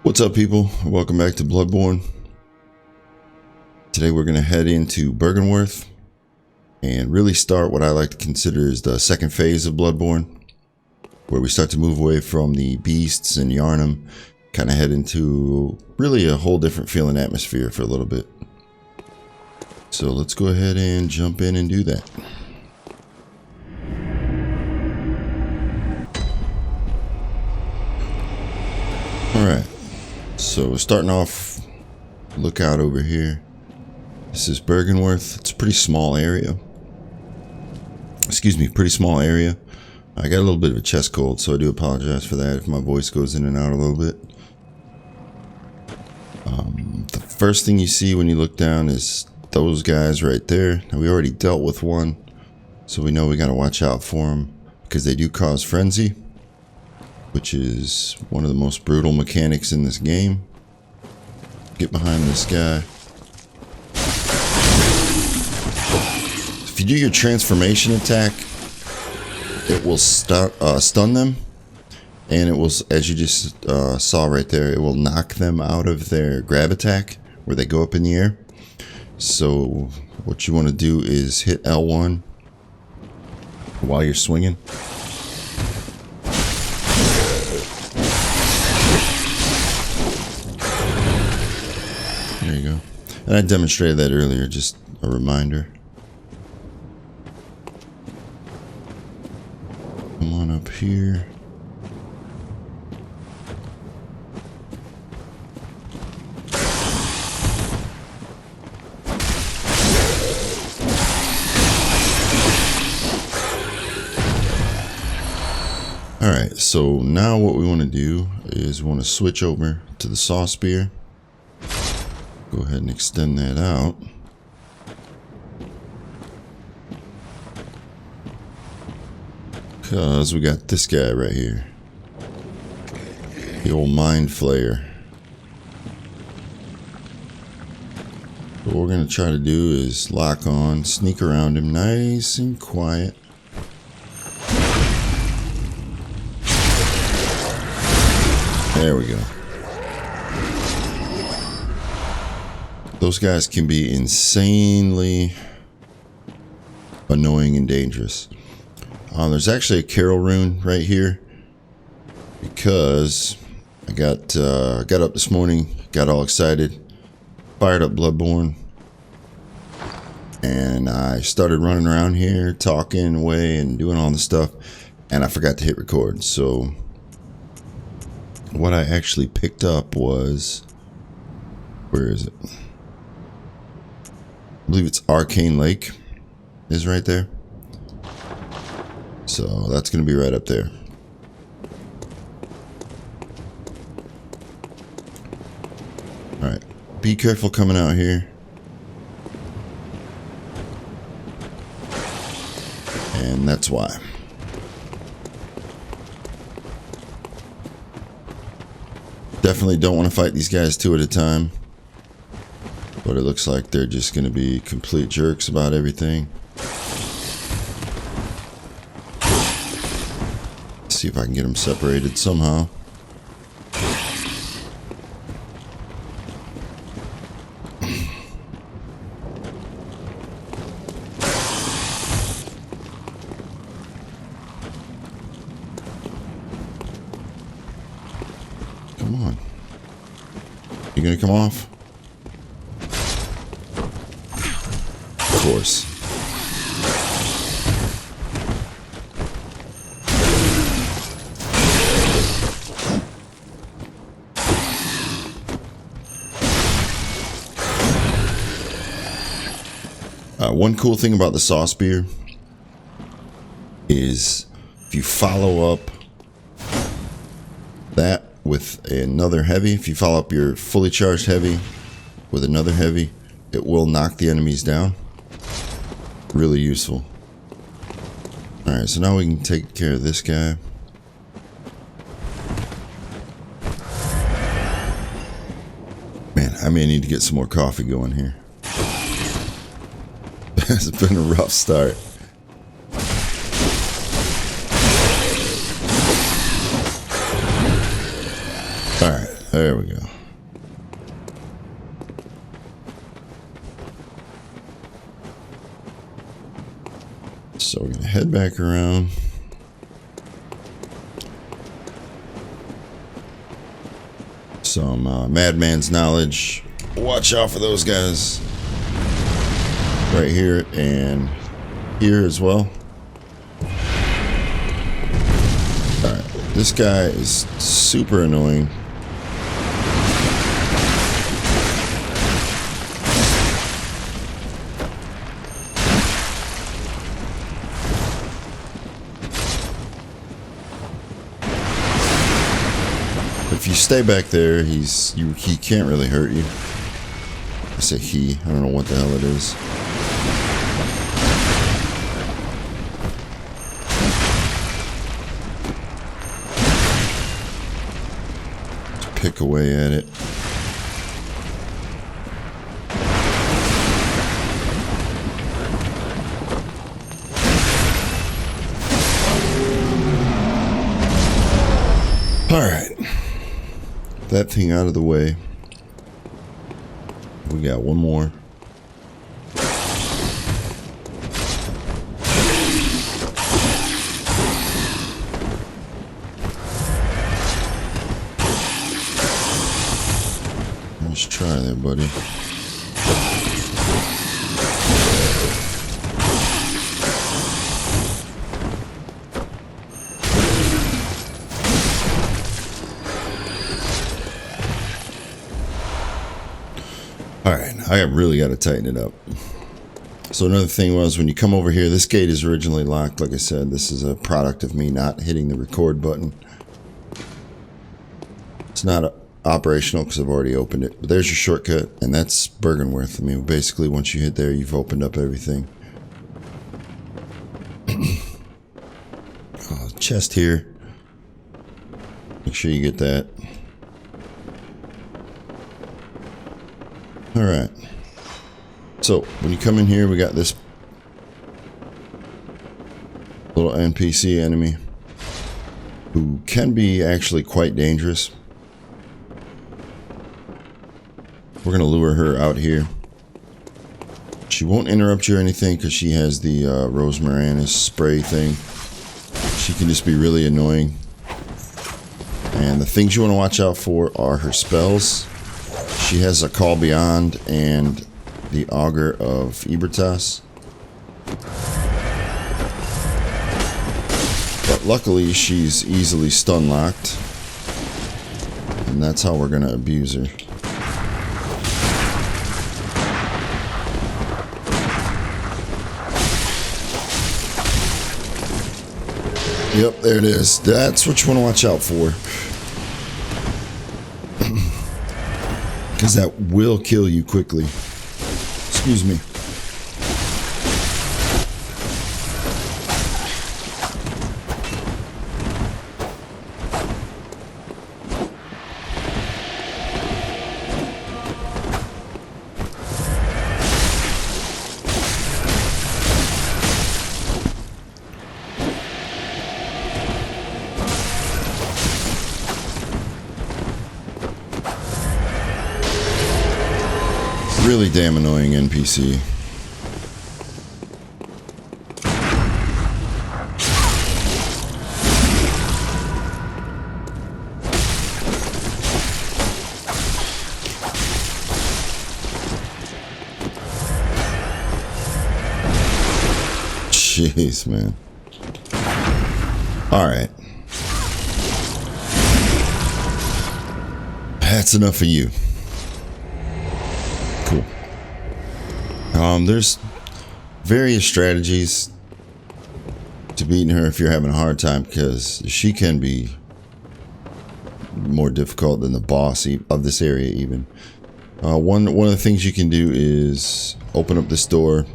What's up, people? Welcome back to Bloodborne. Today we're going to head into Byrgenwerth and really start what I like to consider is the second phase of Bloodborne, where we start to move away from the beasts and Yharnam, kind of head into really a whole different feeling atmosphere for a little bit. So let's go ahead and jump in and do that. Alright. So starting off, look out over here. This is Byrgenwerth. It's a pretty small area. Excuse me, pretty small area. I got a little bit of a chest cold, so I do apologize for that if my voice goes in and out a little bit. The first thing you see when you look down is those guys right there. Now, we already dealt with one, so we know we got to watch out for them because they do cause frenzy, which is one of the most brutal mechanics in this game. Get behind this guy. If you do your transformation attack, it will stun them, and it will, as you just saw right there, it will knock them out of their grab attack where they go up in the air. So what you want to do is hit L1 while you're swinging. There you go. And I demonstrated that earlier, just a reminder. Come on up here. Alright, so now what we want to do is we want to switch over to the saw spear. Go ahead and extend that out. Because we got this guy right here. The old mind flayer. What we're going to try to do is lock on, sneak around him nice and quiet. There we go. Those guys can be insanely annoying and dangerous. There's actually a Carol rune right here because I got up this morning, got all excited, fired up Bloodborne, and I started running around here talking away and doing all this stuff, and I forgot to hit record. So what I actually picked up was, where is it? I believe it's Arcane Lake is right there. So that's going to be right up there. Alright, be careful coming out here. And that's why. Definitely don't want to fight these guys two at a time. But it looks like they're just going to be complete jerks about everything. See if I can get them separated somehow. Come on. You gonna come off? Of course. One cool thing about the saw spear is if you follow up that with another heavy, if you follow up your fully charged heavy with another heavy, it will knock the enemies down. Really useful. Alright, so now we can take care of this guy. Man, I may need to get some more coffee going here. It's been a rough start. There we go. So we're gonna head back around. Some madman's knowledge. Watch out for those guys. Right here and here as well. Alright, this guy is super annoying. If you stay back there, he can't really hurt you. I say he, I don't know what the hell it is. Just pick away at it. All right. That thing out of the way. We got one more. Let's try there, buddy. Alright, I really got to tighten it up. So another thing was, when you come over here, this gate is originally locked. Like I said, this is a product of me not hitting the record button. It's not operational because I've already opened it. But there's your shortcut, and that's Byrgenwerth. I mean, basically, once you hit there, you've opened up everything. Chest here. Make sure you get that. Alright, so when you come in here, we got this little NPC enemy who can be actually quite dangerous. We're going to lure her out here. She won't interrupt you or anything because she has the Rosemarinus spray thing. She can just be really annoying. And the things you want to watch out for are her spells. She has a Call Beyond and the Augur of Ebertas. But luckily, she's easily stun locked. And that's how we're going to abuse her. Yep, there it is. That's what you want to watch out for. Because that will kill you quickly. Excuse me. Really damn annoying NPC. Jeez, man. All right. That's enough of you. Cool. There's various strategies to beating her if you're having a hard time, because she can be more difficult than the boss of this area even. One of the things you can do is open up this door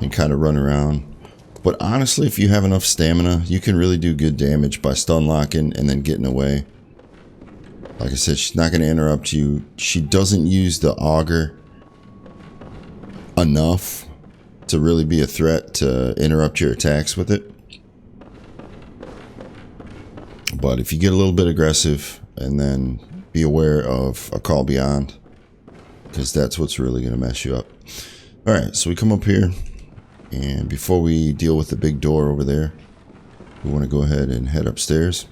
and kind of run around. But honestly, if you have enough stamina, you can really do good damage by stun locking and then getting away. Like I said, she's not going to interrupt you. She doesn't use the auger enough to really be a threat to interrupt your attacks with it. But if you get a little bit aggressive and then be aware of a call beyond, because that's what's really going to mess you up. Alright, so we come up here, and before we deal with the big door over there, we want to go ahead and head upstairs.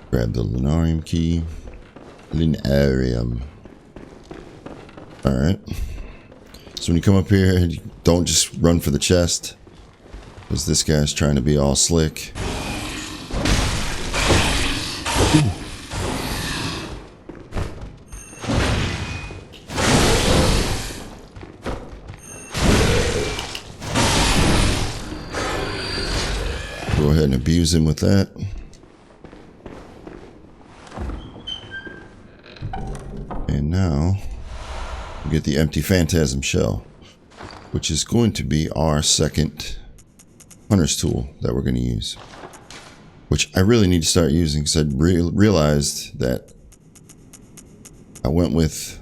Grab the Lunarium key. Lunarium. Alright. So when you come up here, don't just run for the chest, because this guy's trying to be all slick. Go ahead and abuse him with that. And now we get the empty phantasm shell, which is going to be our second hunter's tool that we're going to use, which I really need to start using, because I realized that I went with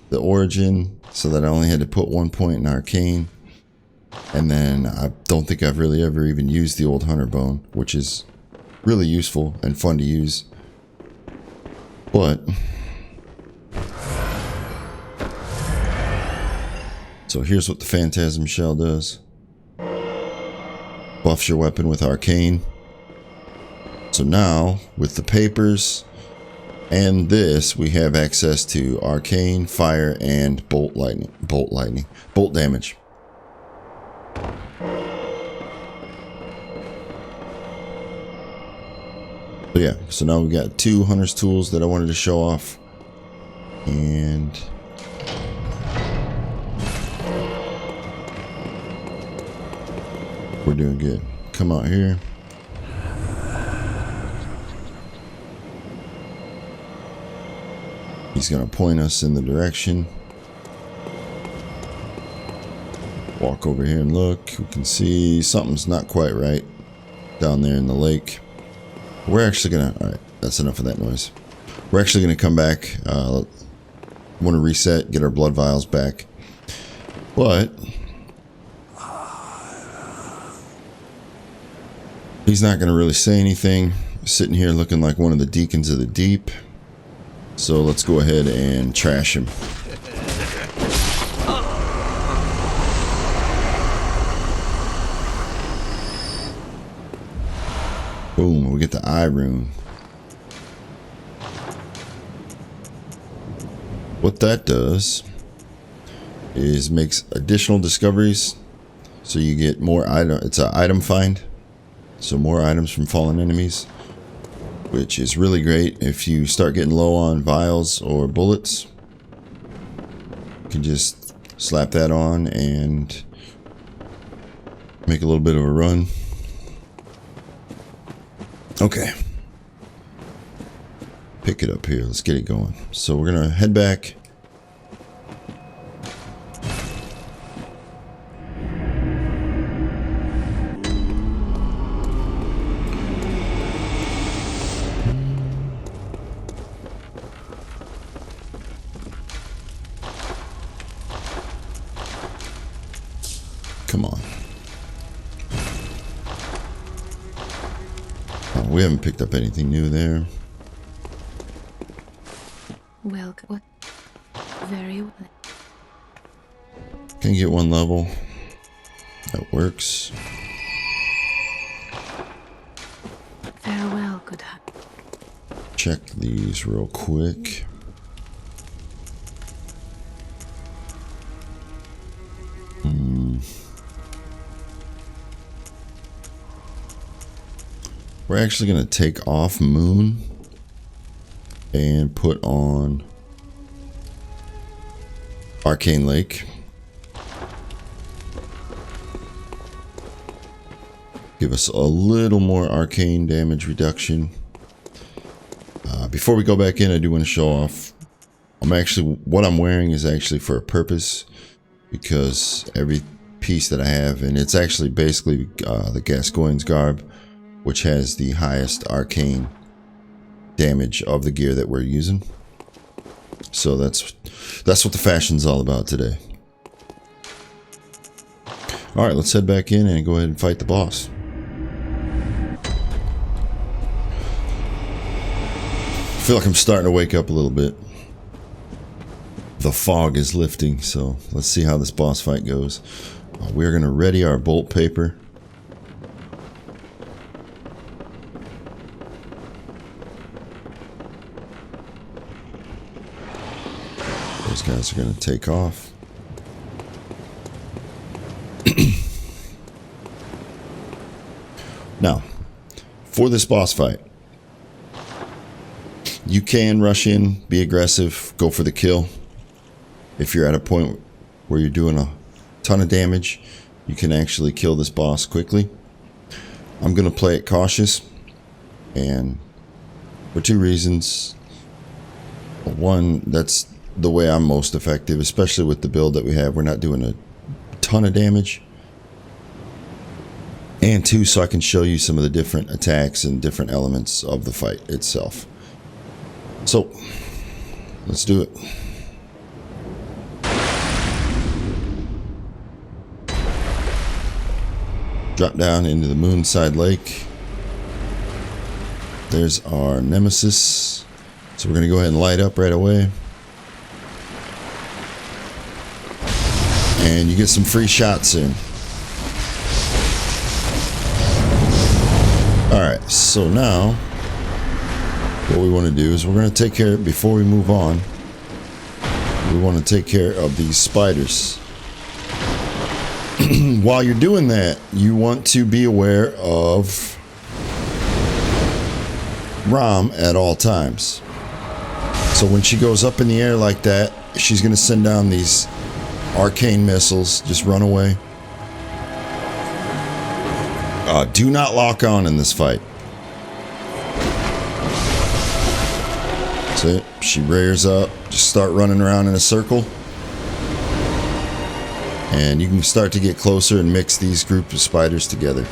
the origin so that I only had to put 1 point in arcane, and then I don't think I've really ever even used the old Hunterborne, which is really useful and fun to use. But so here's what the Phantasm Shell does. Buffs your weapon with arcane. So now, with the papers and this, we have access to arcane, fire, and bolt damage. So yeah, so now we've got 2 hunter's tools that I wanted to show off. And we're doing good. Come out here. He's gonna point us in the direction. Walk over here and look. We can see something's not quite right down there in the lake. We're actually gonna, alright, that's enough of that noise. We're actually gonna come back. Want to reset, get our blood vials back. But he's not going to really say anything. Sitting here looking like one of the deacons of the deep. So let's go ahead and trash him. Boom, we get the eye rune. What that does is makes additional discoveries. So you get more item. It's an item find. So more items from fallen enemies, which is really great if you start getting low on vials or bullets. You can just slap that on and make a little bit of a run. Okay. Pick it up here. Let's get it going. So we're gonna head back. Come on. Oh, we haven't picked up anything new there. Well, what? Very well. Can get 1 level. That works. Farewell, good hunter. Check these real quick. We're actually going to take off Moon and put on Arcane Lake. Give us a little more arcane damage reduction. Before we go back in, I do want to show off. What I'm wearing is actually for a purpose, because every piece that I have, and it's actually basically the Gascoigne's garb, which has the highest arcane damage of the gear that we're using. So that's what the fashion's all about today. Alright, let's head back in and go ahead and fight the boss. feel like I'm starting to wake up a little bit. The fog is lifting, so let's see how this boss fight goes. We're going to ready our bolt paper. Those guys are going to take off. Now, for this boss fight, you can rush in, be aggressive, go for the kill. If you're at a point where you're doing a ton of damage, you can actually kill this boss quickly. I'm going to play it cautious, and for two reasons. One, that's the way I'm most effective, especially with the build that we have. We're not doing a ton of damage. And two, so I can show you some of the different attacks and different elements of the fight itself. So, let's do it. Drop down into the Moonside Lake. There's our nemesis. So we're going to go ahead and light up right away. And you get some free shots in. Alright, so now what we want to do is we're going to take care, before we move on, we want to take care of these spiders. While you're doing that, you want to be aware of Rom at all times. So when she goes up in the air like that, she's going to send down these arcane missiles. Just run away. Do not lock on in this fight. That's it. She rears up. Just start running around in a circle. And you can start to get closer and mix these group of spiders together.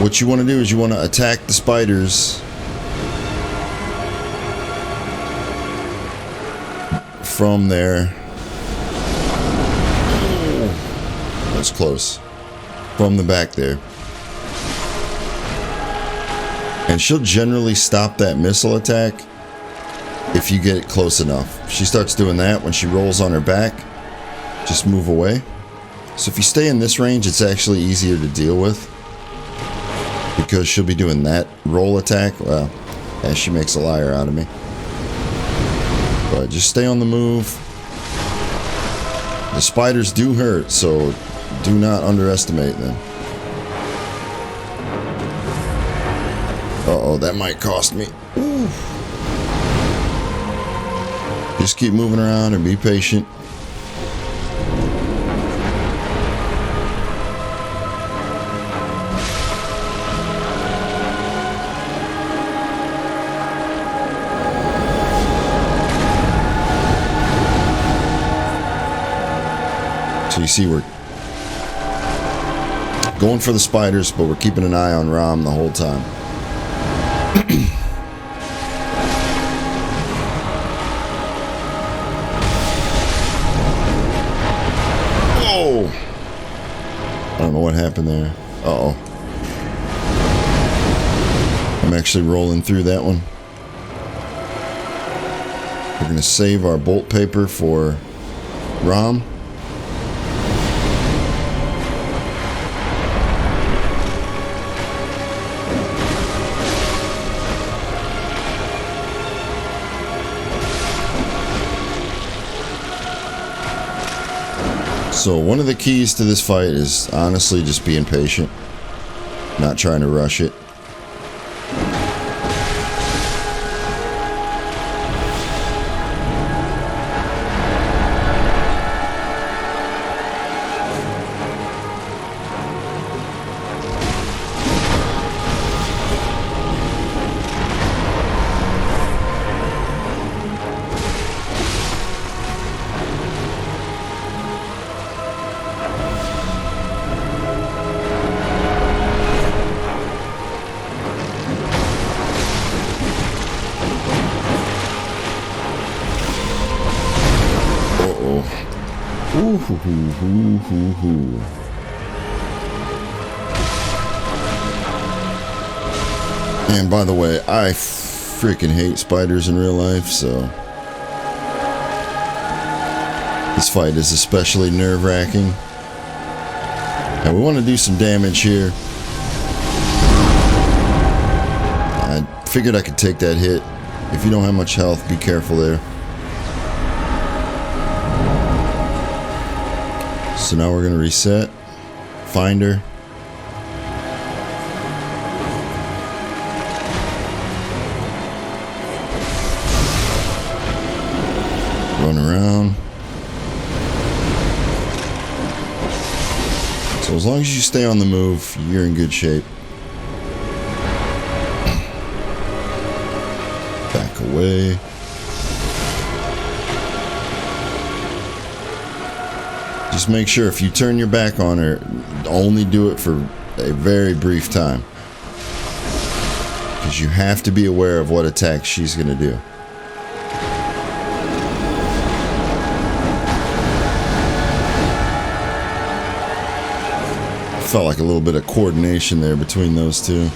What you want to do is you want to attack the spiders from there. That's close. From the back there. And she'll generally stop that missile attack if you get it close enough. She starts doing that when she rolls on her back. Just move away. So if you stay in this range, it's actually easier to deal with, because she'll be doing that roll attack. Well, yeah, she makes a liar out of me. But just stay on the move. The spiders do hurt, so do not underestimate them. Uh-oh, that might cost me. Ooh. Just keep moving around and be patient. So you see, we're going for the spiders, but we're keeping an eye on Rom the whole time. Oh! I don't know what happened there. Uh-oh. I'm actually rolling through that one. We're going to save our bolt paper for Rom. So one of the keys to this fight is honestly just being patient, not trying to rush it. And by the way, I freaking hate spiders in real life, so this fight is especially nerve-wracking. And we want to do some damage here. I figured I could take that hit. If you don't have much health, be careful there. So now we're going to reset. Find her. Run around. So as long as you stay on the move, you're in good shape. Back away. Just make sure if you turn your back on her, only do it for a very brief time. Because you have to be aware of what attacks she's going to do. Felt like a little bit of coordination there between those two.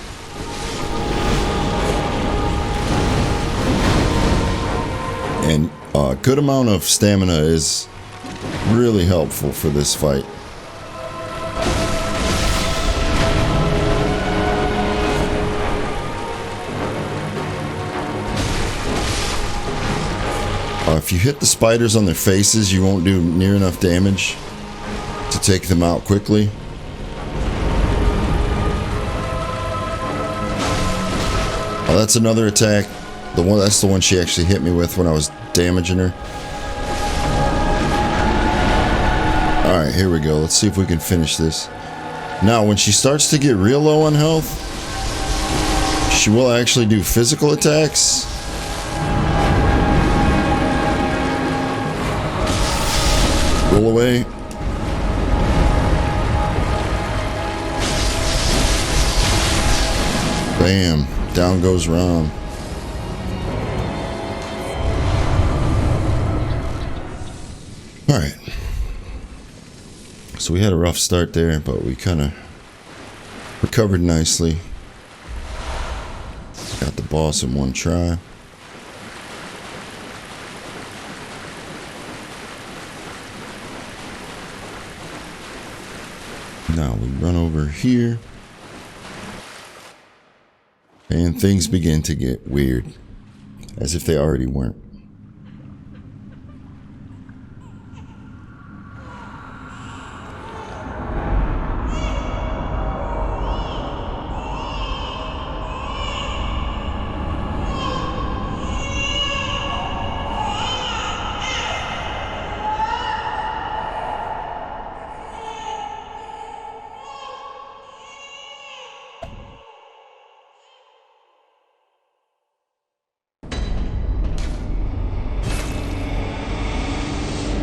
And a good amount of stamina is really helpful for this fight. If you hit the spiders on their faces, you won't do near enough damage to take them out quickly. Oh, that's another attack. That's the one she actually hit me with when I was damaging her. Alright, here we go. Let's see if we can finish this. Now, when she starts to get real low on health, she will actually do physical attacks. Roll away. Bam. Down goes Ron. Alright. So we had a rough start there, but we kind of recovered nicely. Got the boss in one try. Now we run over here. And things begin to get weird. As if they already weren't.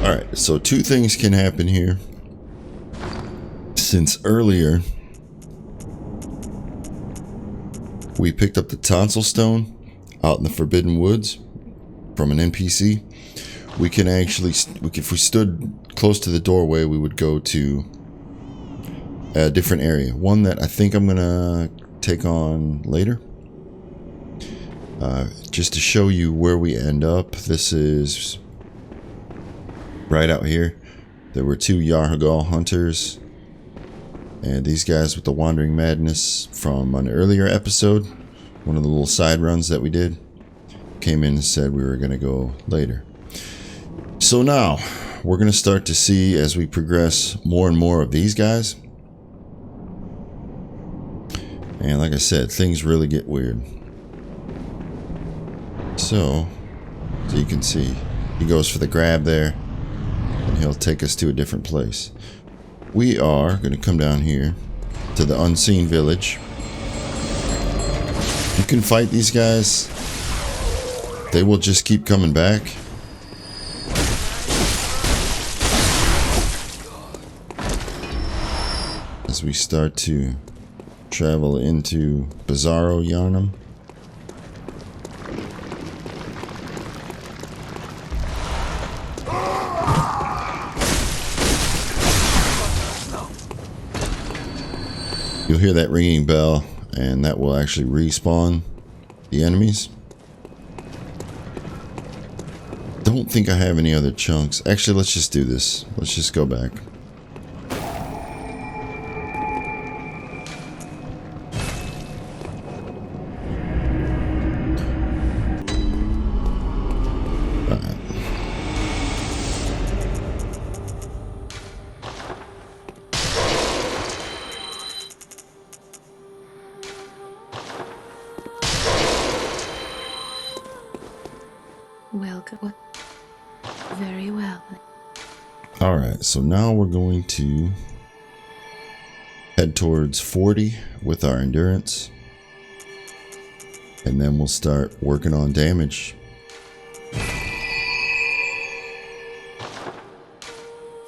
Alright, so two things can happen here. Since earlier we picked up the tonsil stone out in the Forbidden Woods from an NPC, we can actually, if we stood close to the doorway, we would go to a different area. One that I think I'm gonna take on later. Just to show you where we end up, this is right out here. There were two Yharnam hunters, and these guys with the Wandering Madness from an earlier episode, one of the little side runs that we did, came in and said we were going to go later. So now we're going to start to see, as we progress, more and more of these guys. And like I said, things really get weird. So you can see he goes for the grab there, and he'll take us to a different place. We are going to come down here to the unseen village. You can fight these guys. They will just keep coming back. As we start to travel into Bizarro Yharnam. You'll hear that ringing bell, and that will actually respawn the enemies. don't think I have any other chunks. Actually, let's just do this. Let's just go back. Alright. Welcome. Very well. Alright, so now we're going to head towards 40 with our endurance. And then we'll start working on damage.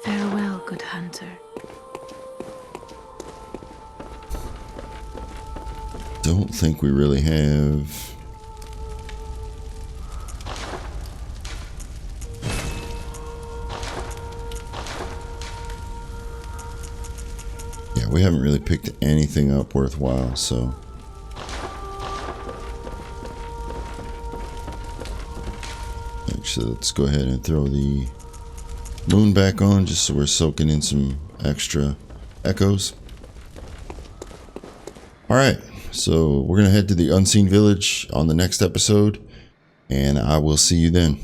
Farewell, good hunter. Don't think we really have... We haven't really picked anything up worthwhile, so actually let's go ahead and throw the moon back on just so we're soaking in some extra echoes. Alright, so we're gonna head to the unseen village on the next episode, and I will see you then.